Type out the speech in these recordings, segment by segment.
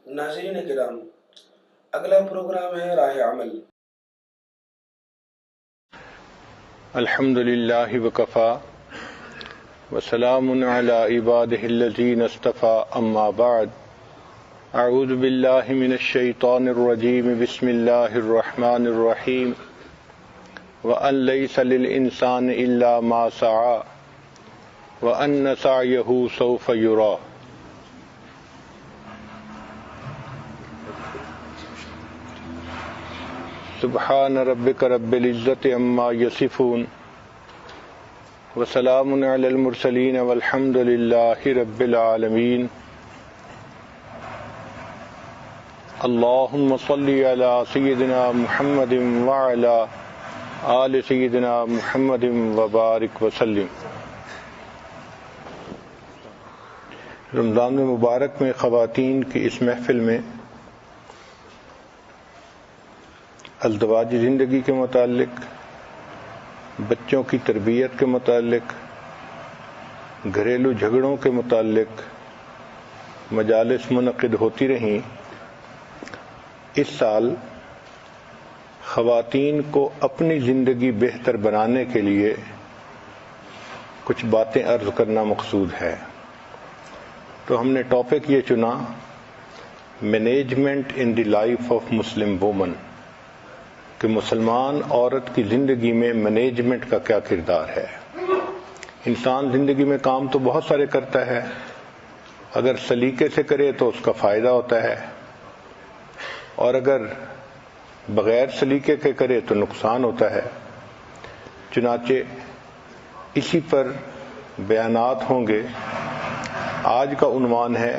ناظرین کرام، اگلا پروگرام ہے راہ عمل۔ الحمد للہ وکفا وسلام علی عبادہ الذین اصطفى، اما بعد، اعوذ باللہ من الشیطان الرجیم، بسم اللہ الرحمن الرحیم، وَأَن لَيْسَ لِلْإِنسَانِ إِلَّا مَا سَعَىٰ وَأَنَّ سَعْيَهُ سَوْفَ يُرَىٰ۔ سبحان ربک رب العزت عما یصفون وسلام علی المرسلین والحمد للہ رب العالمین۔ اللہم صلی علی سیدنا محمد وعلی آل سیدنا محمد وبارک وسلم۔ رمضان مبارک میں خواتین کی اس محفل میں ازدواجی زندگی کے متعلق، بچوں کی تربیت کے متعلق، گھریلو جھگڑوں کے متعلق مجالس منعقد ہوتی رہیں۔ اس سال خواتین کو اپنی زندگی بہتر بنانے کے لیے کچھ باتیں عرض کرنا مقصود ہے، تو ہم نے ٹاپک یہ چنا، management in the life of Muslim women, کہ مسلمان عورت کی زندگی میں مینجمنٹ کا کیا کردار ہے۔ انسان زندگی میں کام تو بہت سارے کرتا ہے، اگر سلیقے سے کرے تو اس کا فائدہ ہوتا ہے، اور اگر بغیر سلیقے کے کرے تو نقصان ہوتا ہے۔ چنانچہ اسی پر بیانات ہوں گے۔ آج کا عنوان ہے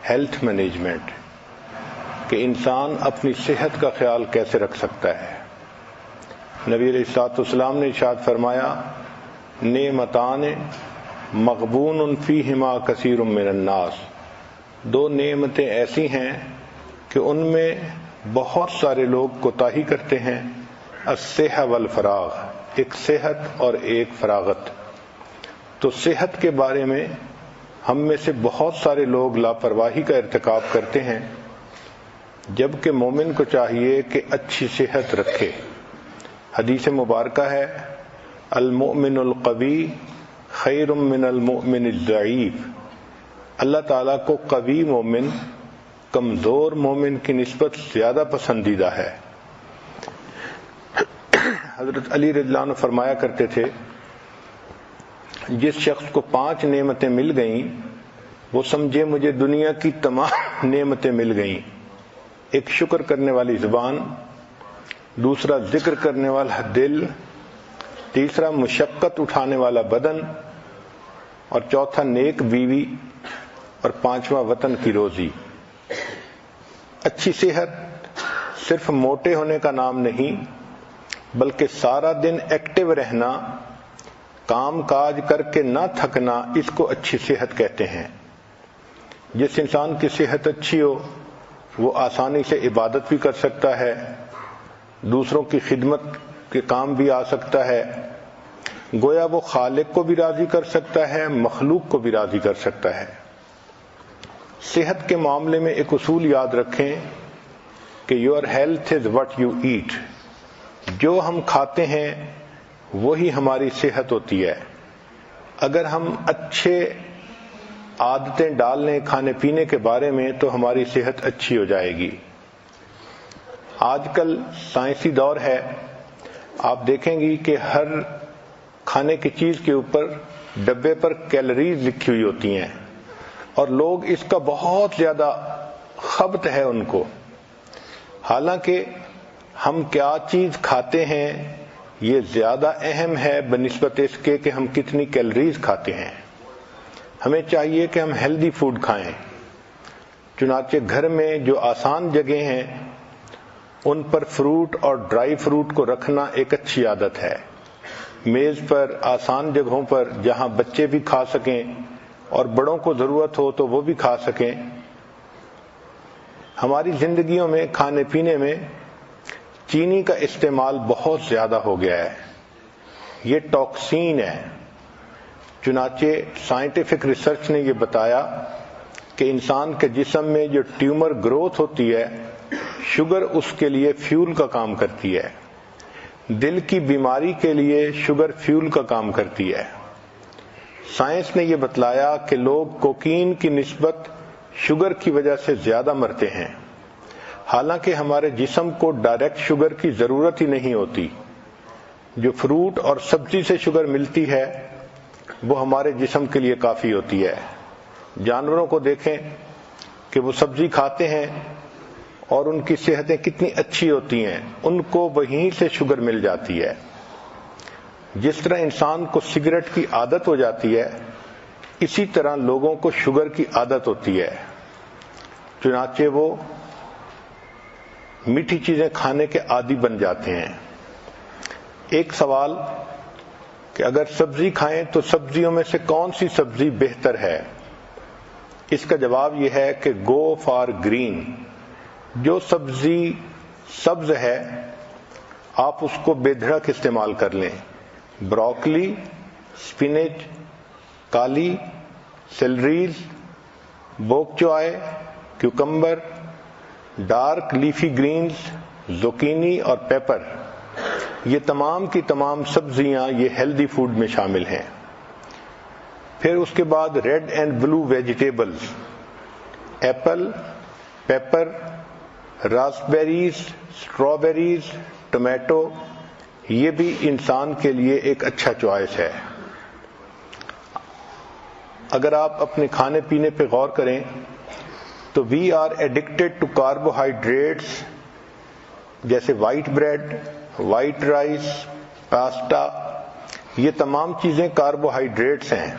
ہیلتھ مینجمنٹ، کہ انسان اپنی صحت کا خیال کیسے رکھ سکتا ہے۔ نبی علیہ الصلوۃ والسلام نے ارشاد فرمایا، نعمتان مغبون فیہما کثیر من الناس، دو نعمتیں ایسی ہیں کہ ان میں بہت سارے لوگ کوتاہی کرتے ہیں، الصحہ والفراغ، ایک صحت اور ایک فراغت۔ تو صحت کے بارے میں ہم میں سے بہت سارے لوگ لاپرواہی کا ارتکاب کرتے ہیں، جبکہ مومن کو چاہیے کہ اچھی صحت رکھے۔ حدیث مبارکہ ہے، المؤمن القوی خیر من المؤمن الضعیف، اللہ تعالیٰ کو قوی مومن کمزور مومن کی نسبت زیادہ پسندیدہ ہے۔ حضرت علی رضی اللہ عنہ فرمایا کرتے تھے، جس شخص کو 5 نعمتیں مل گئیں وہ سمجھے مجھے دنیا کی تمام نعمتیں مل گئیں۔ ایک شکر کرنے والی زبان، دوسرا ذکر کرنے والا دل، تیسرا مشقت اٹھانے والا بدن، اور چوتھا نیک بیوی، اور 5واں وطن کی روزی۔ اچھی صحت صرف موٹے ہونے کا نام نہیں، بلکہ سارا دن ایکٹیو رہنا، کام کاج کر کے نہ تھکنا، اس کو اچھی صحت کہتے ہیں۔ جس انسان کی صحت اچھی ہو وہ آسانی سے عبادت بھی کر سکتا ہے، دوسروں کی خدمت کے کام بھی آ سکتا ہے، گویا وہ خالق کو بھی راضی کر سکتا ہے، مخلوق کو بھی راضی کر سکتا ہے۔ صحت کے معاملے میں ایک اصول یاد رکھیں کہ your health is what you eat, جو ہم کھاتے ہیں وہی ہماری صحت ہوتی ہے۔ اگر ہم اچھے عادتیں ڈال لیں کھانے پینے کے بارے میں تو ہماری صحت اچھی ہو جائے گی۔ آج کل سائنسی دور ہے، آپ دیکھیں گی کہ ہر کھانے کی چیز کے اوپر ڈبے پر کیلوریز لکھی ہوئی ہوتی ہیں، اور لوگ اس کا بہت زیادہ خبط ہے ان کو۔ حالانکہ ہم کیا چیز کھاتے ہیں یہ زیادہ اہم ہے بنسبت اس کے کہ ہم کتنی کیلوریز کھاتے ہیں۔ ہمیں چاہیے کہ ہم ہیلدی فوڈ کھائیں۔ چنانچہ گھر میں جو آسان جگہیں ہیں ان پر فروٹ اور ڈرائی فروٹ کو رکھنا ایک اچھی عادت ہے۔ میز پر آسان جگہوں پر جہاں بچے بھی کھا سکیں اور بڑوں کو ضرورت ہو تو وہ بھی کھا سکیں۔ ہماری زندگیوں میں کھانے پینے میں چینی کا استعمال بہت زیادہ ہو گیا ہے، یہ ٹاکسین ہے۔ چنانچہ سائنٹیفک ریسرچ نے یہ بتایا کہ انسان کے جسم میں جو ٹیومر گروتھ ہوتی ہے، شوگر اس کے لیے فیول کا کام کرتی ہے. دل کی بیماری کے لیے شوگر فیول کا کام کرتی ہے. سائنس نے یہ بتلایا کہ لوگ کوکین کی نسبت شوگر کی وجہ سے زیادہ مرتے ہیں، حالانکہ ہمارے جسم کو ڈائریکٹ شوگر کی ضرورت ہی نہیں ہوتی. جو فروٹ اور سبزی سے شوگر ملتی ہے وہ ہمارے جسم کے لیے کافی ہوتی ہے. جانوروں کو دیکھیں کہ وہ سبزی کھاتے ہیں اور ان کی صحتیں کتنی اچھی ہوتی ہیں، ان کو وہیں سے شوگر مل جاتی ہے. جس طرح انسان کو سگریٹ کی عادت ہو جاتی ہے، اسی طرح لوگوں کو شوگر کی عادت ہوتی ہے، چنانچہ وہ میٹھی چیزیں کھانے کے عادی بن جاتے ہیں. ایک سوال کہ اگر سبزی کھائیں تو سبزیوں میں سے کون سی سبزی بہتر ہے؟ اس کا جواب یہ ہے کہ گو فار گرین. جو سبزی سبز ہے آپ اس کو بے دھڑک استعمال کر لیں. بروکلی، سپینچ، کالی، سیلریز، بوک چوائے، کیوکمبر، ڈارک لیفی گرینز، زوکینی اور پیپر، یہ تمام کی تمام سبزیاں یہ ہیلدی فوڈ میں شامل ہیں. پھر اس کے بعد red and blue vegetables, apple, pepper, raspberries, strawberries, tomato, یہ بھی انسان کے لیے ایک اچھا چوائس ہے. اگر آپ اپنے کھانے پینے پہ غور کریں تو we are addicted to carbohydrates, جیسے white bread, white rice, pasta, یہ تمام چیزیں کاربوہائیڈریٹس ہیں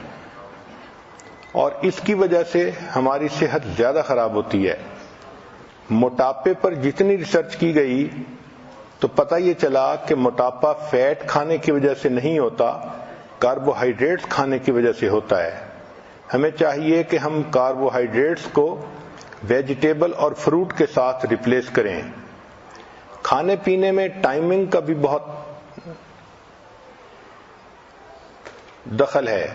اور اس کی وجہ سے ہماری صحت زیادہ خراب ہوتی ہے. موٹاپے پر جتنی ریسرچ کی گئی تو پتہ یہ چلا کہ موٹاپا فیٹ کھانے کی وجہ سے نہیں ہوتا، کاربوہائیڈریٹس کھانے کی وجہ سے ہوتا ہے. ہمیں چاہیے کہ ہم کاربوہائیڈریٹس کو ویجیٹیبل اور فروٹ کے ساتھ ریپلیس کریں. کھانے پینے میں ٹائمنگ کا بھی بہت دخل ہے.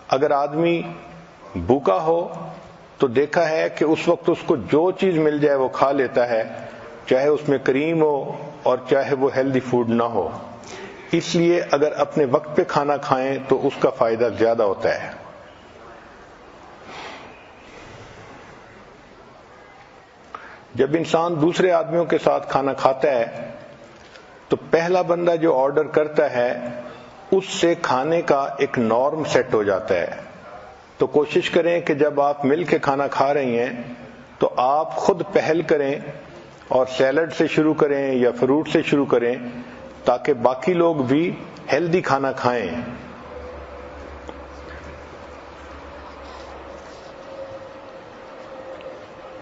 اگر آدمی بھوکا ہو تو دیکھا ہے کہ اس وقت اس کو جو چیز مل جائے وہ کھا لیتا ہے، چاہے اس میں کریم ہو اور چاہے وہ ہیلدی فوڈ نہ ہو. اس لیے اگر اپنے وقت پہ کھانا کھائیں تو اس کا فائدہ زیادہ ہوتا ہے. جب انسان دوسرے آدمیوں کے ساتھ کھانا کھاتا ہے تو پہلا بندہ جو آرڈر کرتا ہے اس سے کھانے کا ایک نارم سیٹ ہو جاتا ہے. تو کوشش کریں کہ جب آپ مل کے کھانا کھا رہی ہیں تو آپ خود پہل کریں اور سیلڈ سے شروع کریں یا فروٹ سے شروع کریں تاکہ باقی لوگ بھی ہیلدی کھانا کھائیں.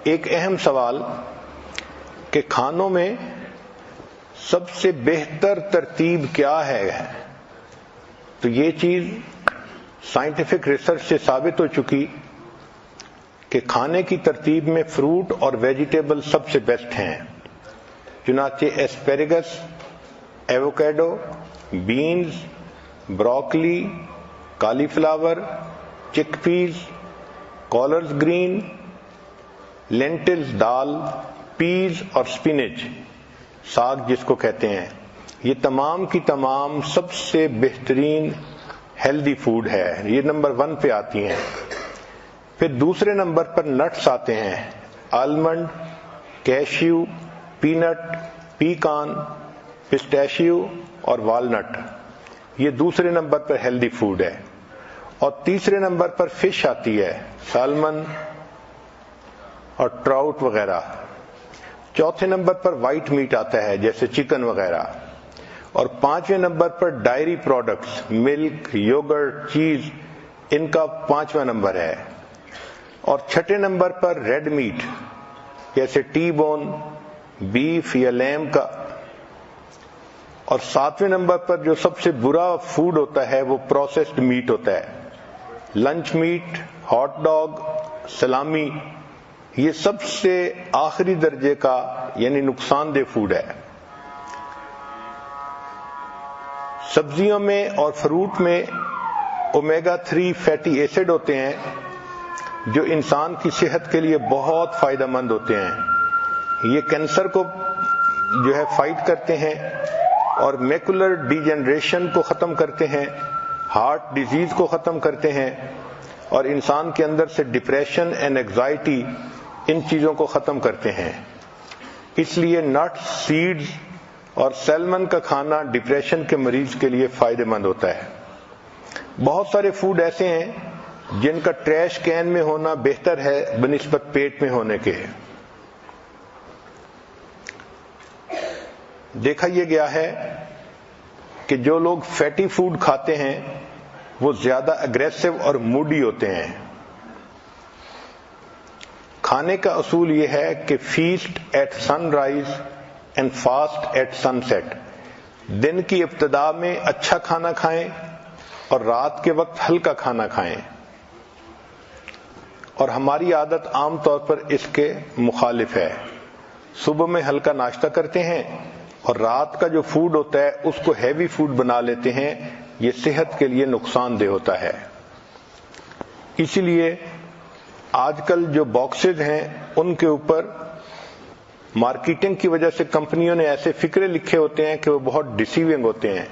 ایک اہم سوال کہ کھانوں میں سب سے بہتر ترتیب کیا ہے، تو یہ چیز سائنٹیفک ریسرچ سے ثابت ہو چکی کہ کھانے کی ترتیب میں فروٹ اور ویجیٹیبل سب سے بیسٹ ہیں. چنانچہ ایسپیریگس، ایووکیڈو، بینز، بروکلی، کالی فلاور، چک پیز، کالرز گرین، لینٹلز دال، پیز اور سپینچ، ساگ جس کو کہتے ہیں، یہ تمام کی تمام سب سے بہترین ہیلدی فوڈ ہے. یہ نمبر 1 پہ آتی ہیں. پھر دوسرے نمبر پر نٹس آتے ہیں، آلمنڈ، کیشیو، پینٹ، پیکان، پسٹیشیو اور والنٹ، یہ دوسرے نمبر پر ہیلدی فوڈ ہے. اور تیسرے نمبر پر فش آتی ہے، سالمن اور ٹراؤٹ وغیرہ. چوتھے نمبر پر وائٹ میٹ آتا ہے جیسے چکن وغیرہ. اور 5ویں نمبر پر ڈائری پروڈکٹس، ملک، یوگرٹ، چیز، ان کا 5واں نمبر ہے. اور 6 نمبر پر ریڈ میٹ جیسے ٹی بون، بیف یا لیم کا. اور 7ویں نمبر پر جو سب سے برا فوڈ ہوتا ہے وہ پروسیسڈ میٹ ہوتا ہے، لنچ میٹ، ہاٹ ڈاگ، سلامی، یہ سب سے آخری درجے کا یعنی نقصان دہ فوڈ ہے. سبزیوں میں اور فروٹ میں اومیگا 3 فیٹی ایسڈ ہوتے ہیں جو انسان کی صحت کے لیے بہت فائدہ مند ہوتے ہیں۔ یہ کینسر کو جو ہے فائٹ کرتے ہیں اور میکولر ڈی جنریشن کو ختم کرتے ہیں، ہارٹ ڈیزیز کو ختم کرتے ہیں، اور انسان کے اندر سے ڈپریشن اینڈ اینگزائٹی ان چیزوں کو ختم کرتے ہیں۔ اس لیے نٹس، سیڈز اور سیلمن کا کھانا ڈپریشن کے مریض کے لیے فائدہ مند ہوتا ہے۔ بہت سارے فوڈ ایسے ہیں جن کا ٹریش کین میں ہونا بہتر ہے بنسبت پیٹ میں ہونے کے۔ دیکھا یہ گیا ہے کہ جو لوگ فیٹی فوڈ کھاتے ہیں وہ زیادہ اگریسو اور موڈی ہوتے ہیں۔ کھانے کا اصول یہ ہے کہ feast at sunrise and fast at sunset. دن کی ابتدا میں اچھا کھانا کھائیں اور رات کے وقت ہلکا کھانا کھائیں، اور ہماری عادت عام طور پر اس کے مخالف ہے۔ صبح میں ہلکا ناشتہ کرتے ہیں اور رات کا جو فوڈ ہوتا ہے اس کو ہیوی فوڈ بنا لیتے ہیں۔ یہ صحت کے لیے نقصان دہ ہوتا ہے۔ اسی لیے آج کل جو باکسز ہیں ان کے اوپر مارکیٹنگ کی وجہ سے کمپنیوں نے ایسے فکرے لکھے ہوتے ہیں کہ وہ بہت ڈیسیونگ ہوتے ہیں۔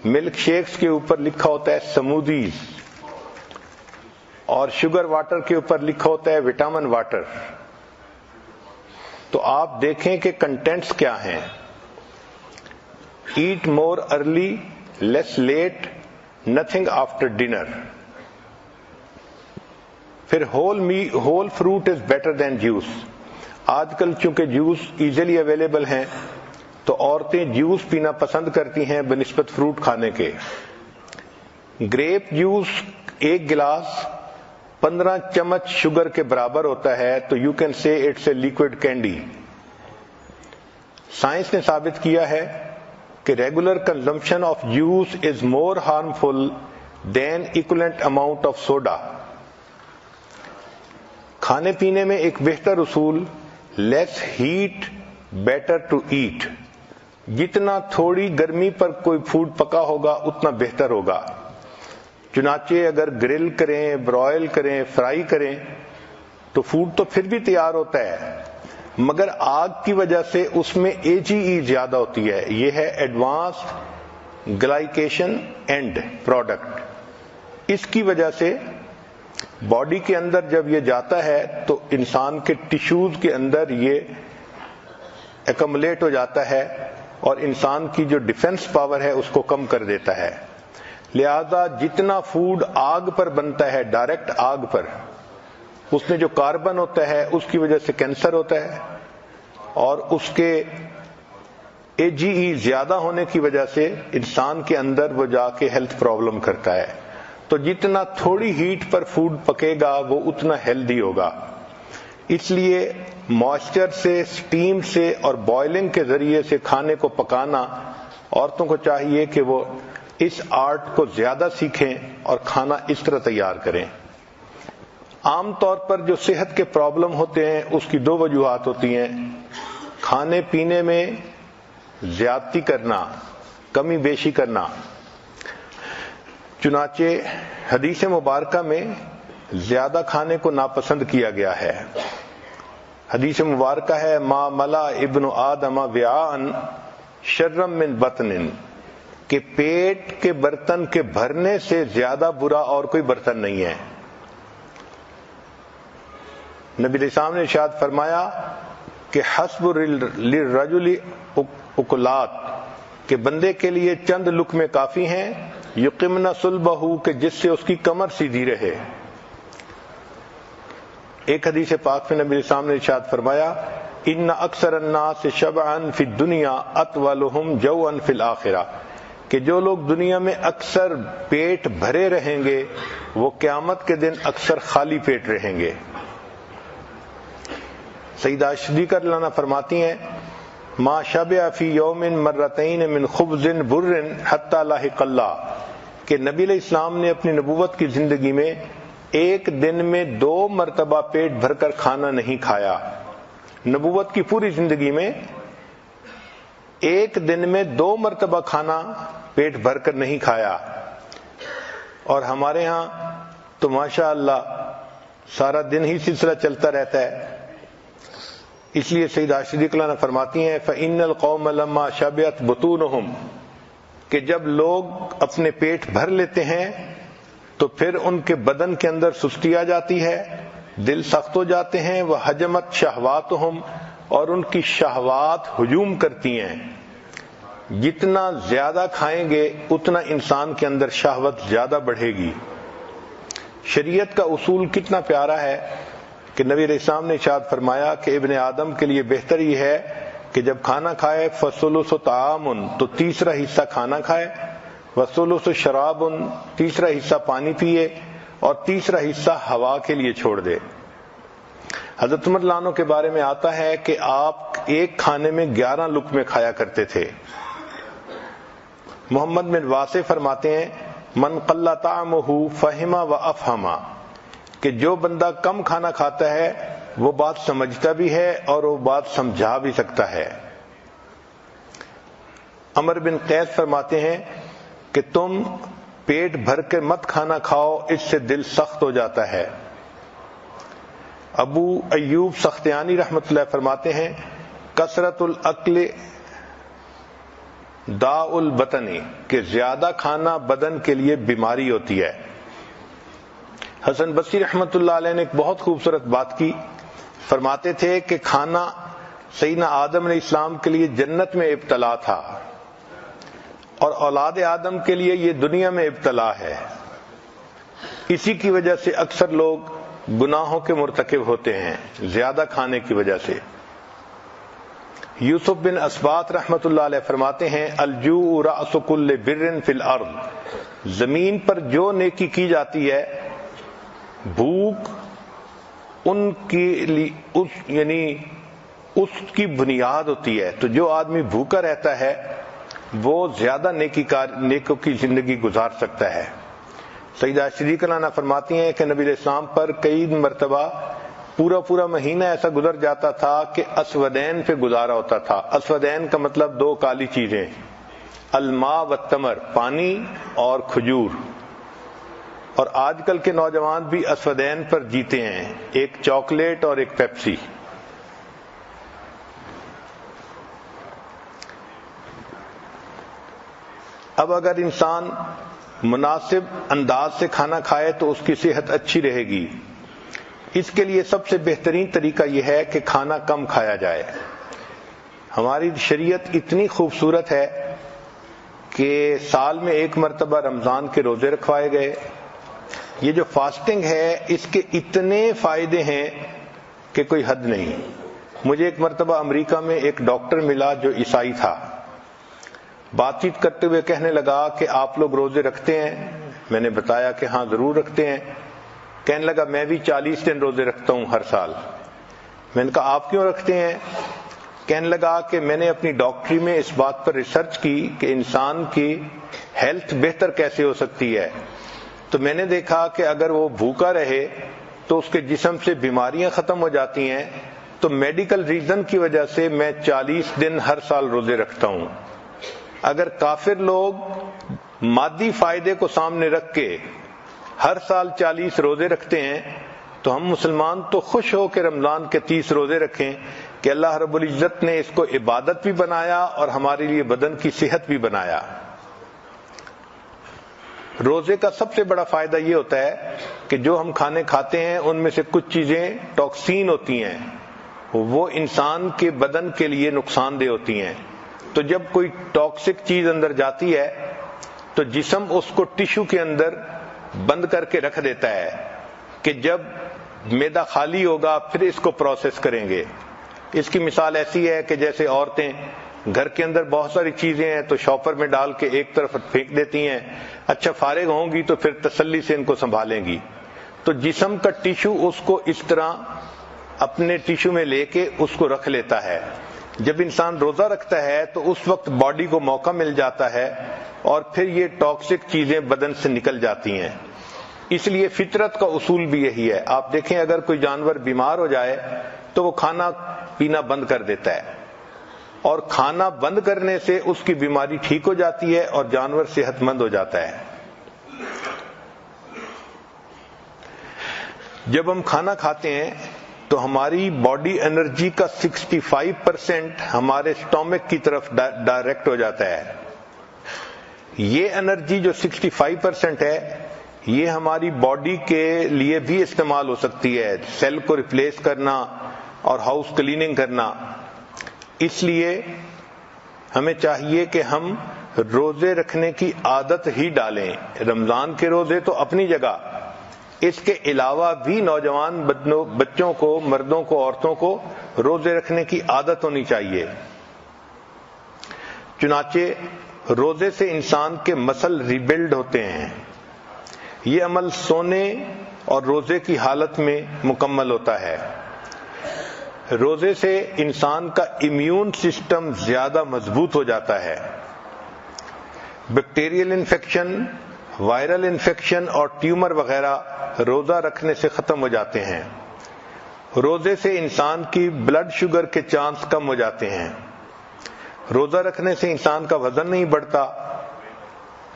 ملک شیکس کے اوپر لکھا ہوتا ہے سمودیز، اور شوگر واٹر کے اوپر لکھا ہوتا ہے وٹامن واٹر۔ تو آپ دیکھیں کہ کنٹینٹس کیا ہیں۔ Eat more early, less late, nothing after dinner. پھر whole fruit is better than juice. آج کل چونکہ جوس ایزیلی اویلیبل ہیں تو عورتیں جوس پینا پسند کرتی ہیں بنسبت فروٹ کھانے کے۔ گریپ جوس ایک گلاس 15 چمچ شوگر کے برابر ہوتا ہے، تو you can say it's a liquid candy. Science نے ثابت کیا ہے کہ regular consumption of juice is more harmful than equivalent amount of soda. کھانے پینے میں ایک بہتر اصول less eat better to eat. جتنا تھوڑی گرمی پر کوئی فوڈ پکا ہوگا اتنا بہتر ہوگا۔ چنانچہ اگر گرل کریں، برائل کریں، فرائی کریں تو فوڈ تو پھر بھی تیار ہوتا ہے، مگر آگ کی وجہ سے اس میں AGE زیادہ ہوتی ہے۔ یہ ہے ایڈوانسڈ گلائکیشن اینڈ پروڈکٹ۔ اس کی وجہ سے باڈی کے اندر جب یہ جاتا ہے تو انسان کے ٹیشوز کے اندر یہ ایکمولیٹ ہو جاتا ہے اور انسان کی جو ڈیفنس پاور ہے اس کو کم کر دیتا ہے۔ لہذا جتنا فوڈ آگ پر بنتا ہے، ڈائریکٹ آگ پر، اس میں جو کاربن ہوتا ہے اس کی وجہ سے کینسر ہوتا ہے، اور اس کے AGE زیادہ ہونے کی وجہ سے انسان کے اندر وہ جا کے ہیلتھ پرابلم کرتا ہے۔ تو جتنا تھوڑی ہیٹ پر فوڈ پکے گا وہ اتنا ہیلدی ہوگا۔ اس لیے موئسچر سے، سٹیم سے اور بوائلنگ کے ذریعے سے کھانے کو پکانا، عورتوں کو چاہیے کہ وہ اس آرٹ کو زیادہ سیکھیں اور کھانا اس طرح تیار کریں۔ عام طور پر جو صحت کے پرابلم ہوتے ہیں اس کی 2 وجوہات ہوتی ہیں۔ کھانے پینے میں زیادتی کرنا، کمی بیشی کرنا۔ چنانچہ حدیث مبارکہ میں زیادہ کھانے کو ناپسند کیا گیا ہے۔ حدیث مبارکہ ہے ما ملا ابن آدم وعاء شر من بطن، کہ پیٹ کے برتن کے بھرنے سے زیادہ برا اور کوئی برتن نہیں ہے۔ نبی علیہ السلام نے ارشاد فرمایا کہ حسب للرجل اکلات، کہ بندے کے لیے چند لقمے کافی ہیں، یقمن صلبہ، کہ جس سے اس کی کمر سیدھی رہے۔ ایک حدیث پاک میں نبی علیہ السلام نے ارشاد فرمایا ان اکثر الناس شبعا فی الدنیا اطولہم جوعا فی الآخرہ، کہ جو لوگ دنیا میں اکثر پیٹ بھرے رہیں گے وہ قیامت کے دن اکثر خالی پیٹ رہیں گے۔ سیدہ صدیقہ رضی اللہ عنہا فرماتی ہیں ما شبع فی یوم مرتین من خبز بر حتی لاحق اللہ، کہ نبی علیہ السلام نے اپنی نبوت کی زندگی میں ایک دن میں 2 مرتبہ پیٹ بھر کر کھانا نہیں کھایا۔ نبوت کی پوری زندگی میں ایک دن میں 2 مرتبہ کھانا پیٹ بھر کر نہیں کھایا۔ اور ہمارے ہاں تو ماشاء اللہ سارا دن ہی سلسلہ چلتا رہتا ہے. اس لیے سیدہ عائشہ رضی اللہ عنہا فرماتی ہیں فَإِنَّ الْقَوْمَ لَمَّا شَبِعَتْ بُطُونُهُمْ کہ جب لوگ اپنے پیٹ بھر لیتے ہیں تو پھر ان کے بدن کے اندر سستی آ جاتی ہے, دل سخت ہو جاتے ہیں. وَحَجَمَتْ شَهْوَاتُهُمْ اور ان کی شہوات ہجوم کرتی ہیں. جتنا زیادہ کھائیں گے اتنا انسان کے اندر شہوت زیادہ بڑھے گی. شریعت کا اصول کتنا پیارا ہے کہ نبی علیہ السلام نے ارشاد فرمایا کہ ابن آدم کے لیے بہتر یہ ہے کہ جب کھانا کھائے فَثُلُثُ طَعَامٌ تو تیسرا حصہ کھانا کھائے, وَثُلُثُ شَرَابٌ تیسرا حصہ پانی پیے, اور تیسرا حصہ ہوا کے لیے چھوڑ دے. حضرت عمر رضی اللہ عنہ کے بارے میں آتا ہے کہ آپ ایک کھانے میں 11 لقمے کھایا کرتے تھے. محمد بن واسع فرماتے ہیں من قل طعمہ فہم و افہم کہ جو بندہ کم کھانا کھاتا ہے وہ بات سمجھتا بھی ہے اور وہ بات سمجھا بھی سکتا ہے. عمر بن قیس فرماتے ہیں کہ تم پیٹ بھر کے مت کھانا کھاؤ, اس سے دل سخت ہو جاتا ہے. ابو ایوب سختیانی رحمۃ اللہ فرماتے ہیں کثرت الاکل داء البطن کہ زیادہ کھانا بدن کے لیے بیماری ہوتی ہے. حسن بصری رحمۃ اللہ علیہ نے ایک بہت خوبصورت بات کی, فرماتے تھے کہ کھانا سیدنا آدم علیہ السلام کے لیے جنت میں ابتلا تھا اور اولاد آدم کے لیے یہ دنیا میں ابتلا ہے. اسی کی وجہ سے اکثر لوگ گناہوں کے مرتکب ہوتے ہیں زیادہ کھانے کی وجہ سے. یوسف بن اسبات رحمۃ اللہ علیہ فرماتے ہیں الجوع رأس کل بر فی الارض زمین پر جو نیکی کی جاتی ہے بھوک ان کی اس کی بنیاد ہوتی ہے. تو جو آدمی بھوکا رہتا ہے وہ زیادہ نیکوں کی زندگی گزار سکتا ہے. سیدہ عائشہ رضی اللہ عنہا فرماتی ہیں کہ نبی علیہ السلام پر کئی مرتبہ پورا مہینہ ایسا گزر جاتا تھا کہ اسودین پہ گزارا ہوتا تھا. اسودین کا مطلب 2 کالی چیزیں, الماء والتمر پانی اور کھجور. اور آج کل کے نوجوان بھی اسودین پر جیتے ہیں, ایک چاکلیٹ اور ایک پیپسی. اب اگر انسان مناسب انداز سے کھانا کھائے تو اس کی صحت اچھی رہے گی. اس کے لیے سب سے بہترین طریقہ یہ ہے کہ کھانا کم کھایا جائے. ہماری شریعت اتنی خوبصورت ہے کہ سال میں 1 مرتبہ رمضان کے روزے رکھوائے گئے. یہ جو فاسٹنگ ہے اس کے اتنے فائدے ہیں کہ کوئی حد نہیں. مجھے ایک مرتبہ امریکہ میں ایک ڈاکٹر ملا جو عیسائی تھا. بات چیت کرتے ہوئے کہنے لگا کہ آپ لوگ روزے رکھتے ہیں؟ میں نے بتایا کہ ہاں ضرور رکھتے ہیں. کہنے لگا میں بھی 40 دن روزے رکھتا ہوں ہر سال. میں نے کہا آپ کیوں رکھتے ہیں؟ کہنے لگا کہ میں نے اپنی ڈاکٹری میں اس بات پر ریسرچ کی کہ انسان کی ہیلتھ بہتر کیسے ہو سکتی ہے. تو میں نے دیکھا کہ اگر وہ بھوکا رہے تو اس کے جسم سے بیماریاں ختم ہو جاتی ہیں. تو میڈیکل ریزن کی وجہ سے میں 40 دن ہر سال روزے رکھتا ہوں. اگر کافر لوگ مادی فائدے کو سامنے رکھ کے ہر سال 40 روزے رکھتے ہیں تو ہم مسلمان تو خوش ہو کے رمضان کے 30 روزے رکھیں کہ اللہ رب العزت نے اس کو عبادت بھی بنایا اور ہمارے لیے بدن کی صحت بھی بنایا. روزے کا سب سے بڑا فائدہ یہ ہوتا ہے کہ جو ہم کھانے کھاتے ہیں ان میں سے کچھ چیزیں ٹاکسین ہوتی ہیں, وہ انسان کے بدن کے لیے نقصان دہ ہوتی ہیں. تو جب کوئی ٹاکسک چیز اندر جاتی ہے تو جسم اس کو ٹیشو کے اندر بند کر کے رکھ دیتا ہے کہ جب معدہ خالی ہوگا پھر اس کو پروسیس کریں گے. اس کی مثال ایسی ہے کہ جیسے عورتیں گھر کے اندر بہت ساری چیزیں ہیں تو شاپر میں ڈال کے ایک طرف پھینک دیتی ہیں, اچھا فارغ ہوں گی تو پھر تسلی سے ان کو سنبھالیں گی. تو جسم کا ٹیشو اس کو اس طرح اپنے ٹیشو میں لے کے اس کو رکھ لیتا ہے. جب انسان روزہ رکھتا ہے تو اس وقت باڈی کو موقع مل جاتا ہے اور پھر یہ ٹاکسک چیزیں بدن سے نکل جاتی ہیں. اس لیے فطرت کا اصول بھی یہی ہے. آپ دیکھیں اگر کوئی جانور بیمار ہو جائے تو وہ کھانا پینا بند کر دیتا ہے, اور کھانا بند کرنے سے اس کی بیماری ٹھیک ہو جاتی ہے اور جانور صحت مند ہو جاتا ہے. جب ہم کھانا کھاتے ہیں تو ہماری باڈی انرجی کا 65% ہمارے اسٹومک کی طرف ڈائریکٹ ہو جاتا ہے. یہ انرجی جو 65% ہے یہ ہماری باڈی کے لیے بھی استعمال ہو سکتی ہے، سیل کو ریپلیس کرنا اور ہاؤس کلیننگ کرنا. اس لیے ہمیں چاہیے کہ ہم روزے رکھنے کی عادت ہی ڈالیں. رمضان کے روزے تو اپنی جگہ، اس کے علاوہ بھی نوجوان بچوں کو، مردوں کو، عورتوں کو روزے رکھنے کی عادت ہونی چاہیے. چنانچہ روزے سے انسان کے مسل ریبلڈ ہوتے ہیں. یہ عمل سونے اور روزے کی حالت میں مکمل ہوتا ہے. روزے سے انسان کا امیون سسٹم زیادہ مضبوط ہو جاتا ہے. بیکٹیریل انفیکشن، وائرل انفیکشن اور ٹیومر وغیرہ روزہ رکھنے سے ختم ہو جاتے ہیں. روزے سے انسان کی بلڈ شوگر کے چانس کم ہو جاتے ہیں. روزہ رکھنے سے انسان کا وزن نہیں بڑھتا.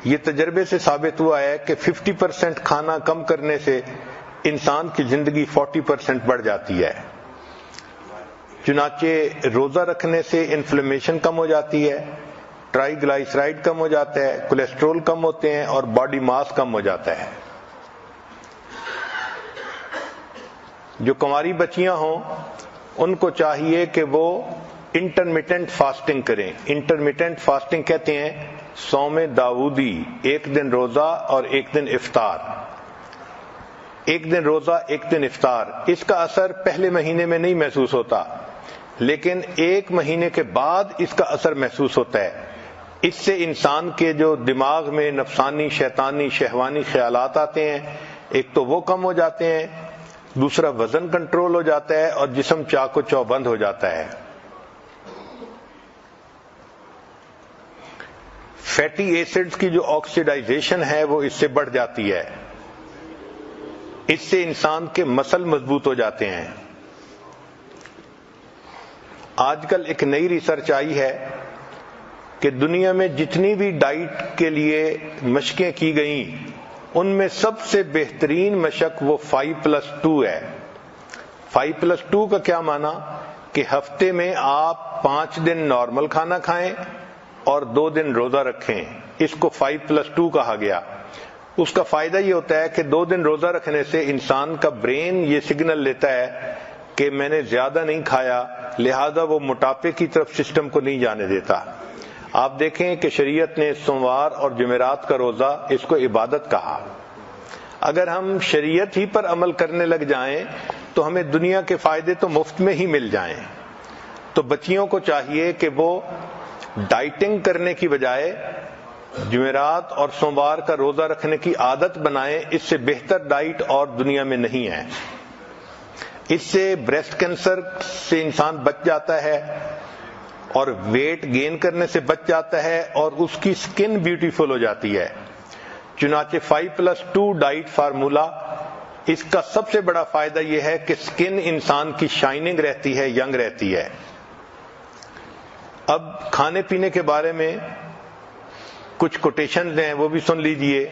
یہ تجربے سے ثابت ہوا ہے کہ 50% کھانا کم کرنے سے انسان کی زندگی 40% بڑھ جاتی ہے. چنانچہ روزہ رکھنے سے انفلیمیشن کم ہو جاتی ہے، ٹرائی گلائسرائڈ کم ہو جاتا ہے، کولیسٹرول کم ہوتے ہیں اور باڈی ماس کم ہو جاتا ہے. جو کنواری بچیاں ہوں ان کو چاہیے کہ وہ انٹرمیٹنٹ فاسٹنگ کریں. انٹرمیٹنٹ فاسٹنگ کہتے ہیں صوم داؤدی، ایک دن روزہ اور ایک دن افطار. ایک دن روزہ ایک دن افطار. اس کا اثر پہلے مہینے میں نہیں محسوس ہوتا، لیکن ایک مہینے کے بعد اس کا اثر محسوس ہوتا ہے. اس سے انسان کے جو دماغ میں نفسانی، شیطانی، شہوانی خیالات آتے ہیں، ایک تو وہ کم ہو جاتے ہیں، دوسرا وزن کنٹرول ہو جاتا ہے اور جسم چاق و چوبند ہو جاتا ہے. فیٹی ایسڈز کی جو آکسیڈائزیشن ہے وہ اس سے بڑھ جاتی ہے. اس سے انسان کے مسل مضبوط ہو جاتے ہیں. آج کل ایک نئی ریسرچ آئی ہے کہ دنیا میں جتنی بھی ڈائٹ کے لیے مشقیں کی گئیں ان میں سب سے بہترین مشق وہ 5+2 ہے. 5+2 کا کیا معنی کہ ہفتے میں آپ 5 دن نارمل کھانا کھائیں اور 2 دن روزہ رکھیں. اس کو 5+2 کہا گیا. اس کا فائدہ یہ ہوتا ہے کہ 2 دن روزہ رکھنے سے انسان کا برین یہ سگنل لیتا ہے کہ میں نے زیادہ نہیں کھایا، لہذا وہ موٹاپے کی طرف سسٹم کو نہیں جانے دیتا. آپ دیکھیں کہ شریعت نے سوموار اور جمعرات کا روزہ اس کو عبادت کہا. اگر ہم شریعت ہی پر عمل کرنے لگ جائیں تو ہمیں دنیا کے فائدے تو مفت میں ہی مل جائیں. تو بچیوں کو چاہیے کہ وہ ڈائٹنگ کرنے کی بجائے جمعرات اور سوموار کا روزہ رکھنے کی عادت بنائیں. اس سے بہتر ڈائٹ اور دنیا میں نہیں ہے. اس سے بریسٹ کینسر سے انسان بچ جاتا ہے اور ویٹ گین کرنے سے بچ جاتا ہے اور اس کی سکن بیوٹیفل ہو جاتی ہے. چنانچہ 5+2 ڈائٹ فارمولا، اس کا سب سے بڑا فائدہ یہ ہے کہ سکن انسان کی شائننگ رہتی ہے، ینگ رہتی ہے. اب کھانے پینے کے بارے میں کچھ کوٹیشنز ہیں، وہ بھی سن لیجئے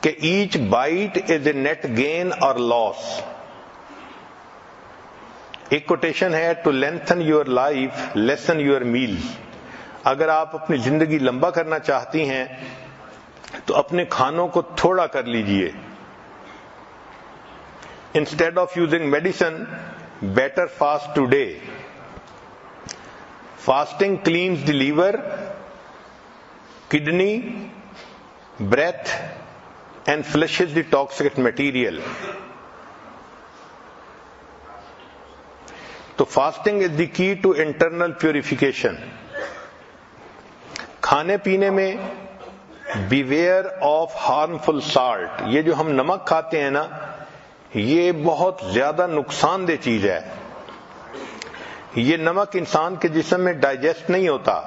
کہ each bite is a net gain اور لاس. ایک کوٹیشن ہے to lengthen your life lessen your meals. اگر آپ اپنی زندگی لمبا کرنا چاہتی ہیں تو اپنے کھانوں کو تھوڑا کر لیجئے. Instead of using medicine better fast today. Fasting cleanse the liver, kidney, breath and flushes the toxic material. تو fasting is the key to internal purification. کھانے پینے میں بیویئر آف ہارمفل سالٹ. یہ جو ہم نمک کھاتے ہیں نا، یہ بہت زیادہ نقصان دہ چیز ہے. یہ نمک انسان کے جسم میں ڈائجسٹ نہیں ہوتا،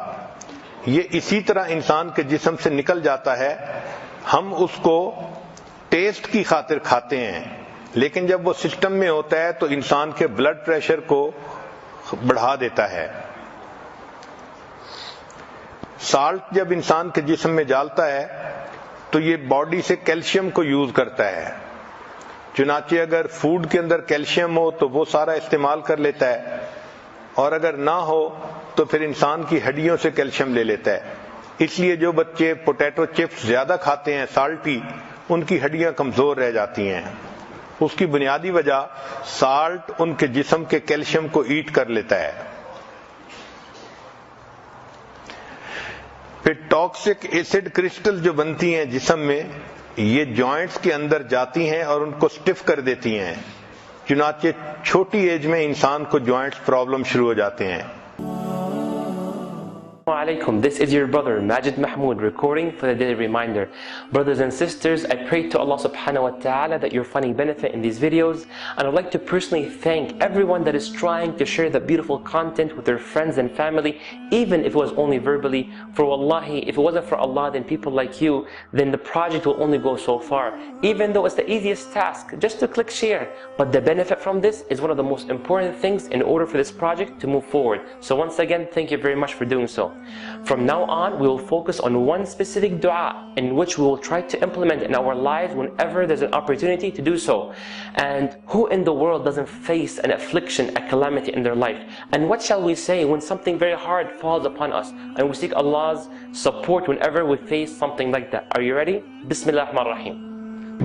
یہ اسی طرح انسان کے جسم سے نکل جاتا ہے. ہم اس کو ٹیسٹ کی خاطر کھاتے ہیں، لیکن جب وہ سسٹم میں ہوتا ہے تو انسان کے بلڈ پریشر کو بڑھا دیتا ہے. سالٹ جب انسان کے جسم میں جالتا ہے تو یہ باڈی سے کیلشیم کو یوز کرتا ہے. چنانچہ اگر فوڈ کے اندر کیلشیم ہو تو وہ سارا استعمال کر لیتا ہے، اور اگر نہ ہو تو پھر انسان کی ہڈیوں سے کیلشیم لے لیتا ہے۔ اس لیے جو بچے پوٹیٹو چپس زیادہ کھاتے ہیں سالٹی، ان کی ہڈیاں کمزور رہ جاتی ہیں۔ اس کی بنیادی وجہ سالٹ ان کے جسم کے کیلشیم کو ایٹ کر لیتا ہے۔ پھر ٹاکسک ایسڈ کرسٹل جو بنتی ہیں جسم میں، یہ جوائنٹس کے اندر جاتی ہیں اور ان کو سٹف کر دیتی ہیں، چنانچہ چھوٹی ایج میں انسان کو جوائنٹس پرابلم شروع ہو جاتے ہیں۔ Alaikum. This is your brother Majid Mahmood recording for the daily reminder. Brothers and sisters, I pray to Allah subhanahu wa ta'ala that you're finding benefit in these videos, and I'd like to personally thank everyone that is trying to share the beautiful content with their friends and family, even if it was only verbally. For wallahi, if it wasn't for Allah, then people like you, then the project will only go so far, even though it's the easiest task just to click share. But the benefit from this is one of the most important things in order for this project to move forward. So once again, thank you very much for doing so. From now on, we will focus on one specific dua in which we will try to implement in our lives whenever there's an opportunity to do so. And who in the world doesn't face an affliction, a calamity in their life? And what shall we say when something very hard falls upon us and we seek Allah's support whenever we face something like that? Are you ready? Bismillah ar-Rahman ar-Rahim.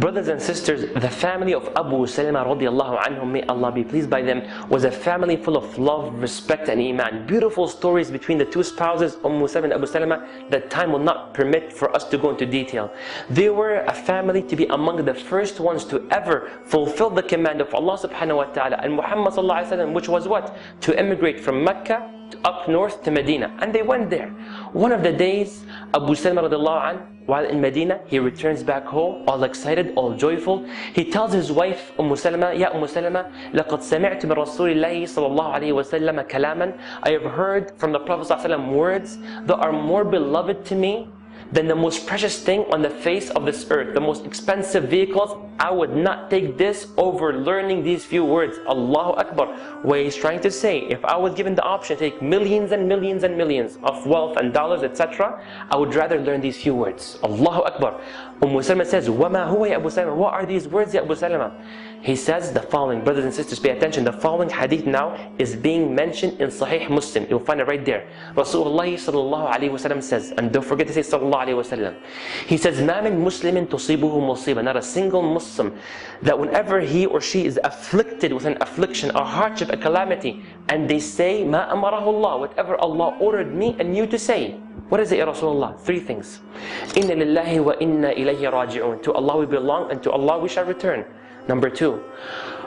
Brothers and sisters, the family of Abu Salama radiallahu anhum, may Allah be pleased by them, was a family full of love, respect and iman. Beautiful stories between the two spouses, Salama and Abu Salama, that time will not permit for us to go into detail. They were a family to be among the first ones to ever fulfill the command of Allah subhanahu wa ta'ala and Muhammad sallallahu alaihi wasallam, which was what? To emigrate from Mecca up north to Medina. And they went there. One of the days, Abu Salama radiallahu anhu, while in Medina, he returns back home, all excited, all joyful. He tells his wife, Salama, Ya Salama, لَقَدْ سَمِعْتُ مِنْ رَسُولِ اللَّهِ صَلَى اللَّهُ عَلَيْهِ وَسَلَّمَ كَلَامًا. I have heard from the Prophet sallallahu alaihi wasallam words that are more beloved to me than the most precious thing on the face of this earth, the most expensive vehicles. I would not take this over learning these few words. Allahu Akbar. What he's trying to say, if I was given the option to take millions and millions and millions of wealth and dollars, etc., I would rather learn these few words. Allahu Akbar. Salama says, وَمَا هُوَ يَا أَبُو سَلَمَةَ? What are these words, Ya Abu Salama? He says the following. Brothers and sisters, pay attention. The following hadith now is being mentioned in Sahih Muslim. You'll find it right there. Rasulullah sallallahu alayhi wa sallam says, and don't forget to say sallallahu alayhi wa sallam. He says, مَا مِن مُسْلِمٍ تُصِيبُهُ مُصِيبًا. Not a single Muslim that whenever he or she is afflicted with an affliction, a hardship, a calamity, and they say, مَا أَمَرَهُ اللَّهُ, whatever Allah ordered me and you to say. What is it, Ya Rasulullah? Three things. إِنَّ لِلَّهِ وَإِنَّا إِلَيْهِ رَاجِعُونَ. To Allah we belong and to Allah we shall return. Number two,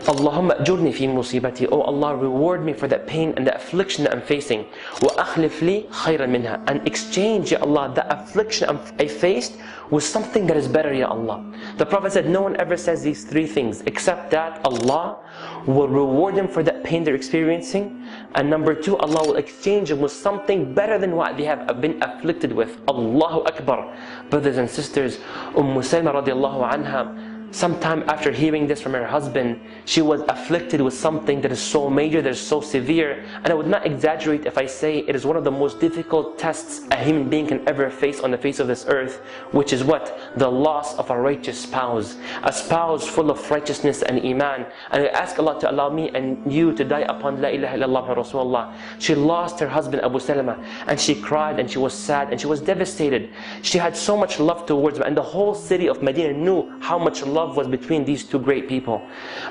Allahumma ajurni fi musibati. Oh Allah, reward me for that pain and the affliction that I'm facing. Wa akhlif li khayran minha. And exchange, Ya Allah, the affliction I faced with something that is better, Ya Allah. The Prophet said, no one ever says these three things except that Allah will reward them for that pain they're experiencing. And number two, Allah will exchange them with something better than what they have been afflicted with. Allahu Akbar. Brothers and sisters, Salama radiallahu anha, sometime after hearing this from her husband, she was afflicted with something that is so major, that is so severe. And I would not exaggerate if I say it is one of the most difficult tests a human being can ever face on the face of this earth, which is what? The loss of a righteous spouse. A spouse full of righteousness and iman. And I ask Allah to allow me and you to die upon La ilaha illallah wa Rasulullah. She lost her husband Abu Salama, and she cried and she was sad and she was devastated. She had so much love towards him, and the whole city of Medina knew how much love was between these two great people.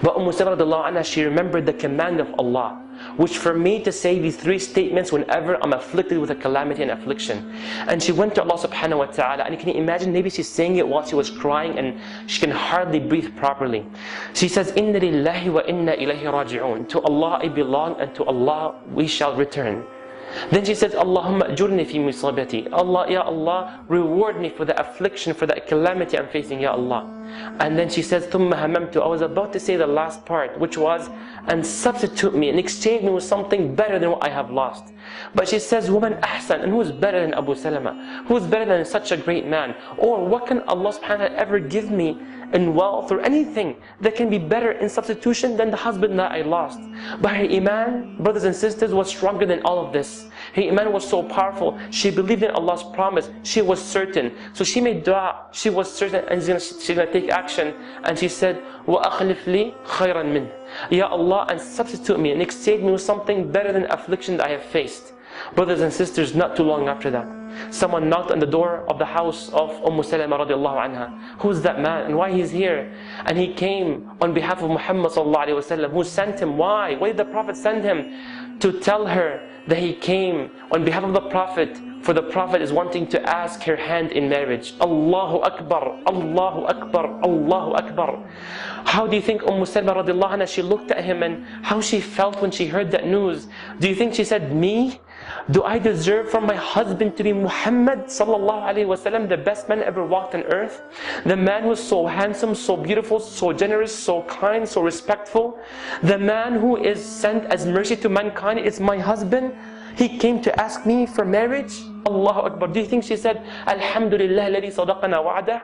But Salama, she remembered the command of Allah, which for me to say these three statements whenever I'm afflicted with a calamity and affliction. And she went to Allah subhanahu wa ta'ala, and can you imagine, maybe she's saying it while she was crying and she can hardly breathe properly. She says, Inna lillahi wa inna ilayhi raji'un. To Allah I belong and to Allah we shall return. Then she says, Allahumma ajurni fi musibati. Allah, Ya Allah, reward me for the affliction, for that calamity I'm facing, Ya Allah. And then she says, Thumma hamamtu. I was about to say the last part, which was, and substitute me and exchange me with something better than what I have lost. But she says, وَمَنْ أَحْسَنَ, and who is better than Abu Salama? Who is better than such a great man? Or what can Allah subhanahu wa ta'ala ever give me in wealth or anything that can be better in substitution than the husband that I lost? But her iman, brothers and sisters, was stronger than all of this. Her iman was so powerful. She believed in Allah's promise. She was certain. So she made dua. She was certain, and she's going to take action. And she said, وَأَخْلِفْ لِي خَيْرًا مِنْهُ, Ya Allah, and substitute me and exchange me with something better than affliction that I have faced. Brothers and sisters, not too long after that, someone knocked on the door of the house of Salama radiallahu anha. Who's that man and why he's here? And he came on behalf of Muhammad sallallahu alaihi wasallam, who sent him. Why? Why did the Prophet send him? To tell her that he came on behalf of the Prophet, for the Prophet is wanting to ask her hand in marriage. Allahu Akbar, Allahu Akbar, Allahu Akbar. How do you think Salama radiallahu anha, she looked at him and how she felt when she heard that news? Do you think she said, me? Do I deserve for my husband to be Muhammad sallallahu alaihi wasallam, the best man ever walked on earth? The man who is so handsome, so beautiful, so generous, so kind, so respectful. The man who is sent as mercy to mankind is my husband. He came to ask me for marriage. Allahu Akbar. Do you think she said, Alhamdulillah alladhi sadaqana wa'ada?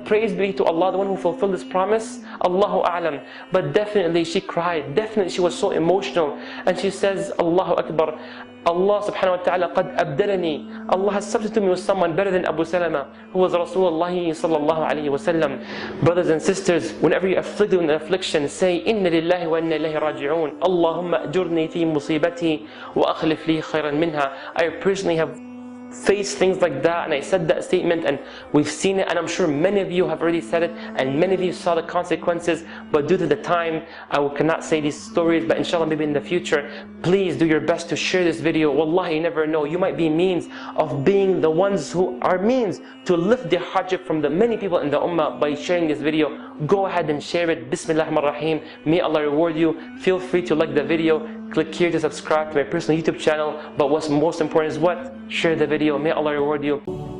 Praise be to Allah, the one who fulfilled His promise. Allahu A'lam. But definitely she cried. Definitely she was so emotional. And she says, Allahu Akbar, Allah subhanahu wa ta'ala qad abdalani. Allah has substituted me with someone better than Abu Salama, who was Rasulullah sallallahu alayhi wa sallam. Brothers and sisters, whenever you're afflicted with an affliction, say, Inna lillahi wa inna ilayhi raji'un. Allahumma ajurni fi musibati wa akhlif li khayran minha. I personally have face things like that, and I said that statement, and we've seen it, and I'm sure many of you have already said it, and many of you saw the consequences. But due to the time, I cannot say these stories, but inshallah maybe in the future, please do your best to share this video. Wallahi, you never know, you might be means of being the ones who are means to lift the hardship from the many people in the ummah by sharing this video. Go ahead and share it. Bismillah ar-Rahim. May Allah reward you. Feel free to like the video. Click here to subscribe to my personal YouTube channel. But what's most important is what? Share the video. May Allah reward you.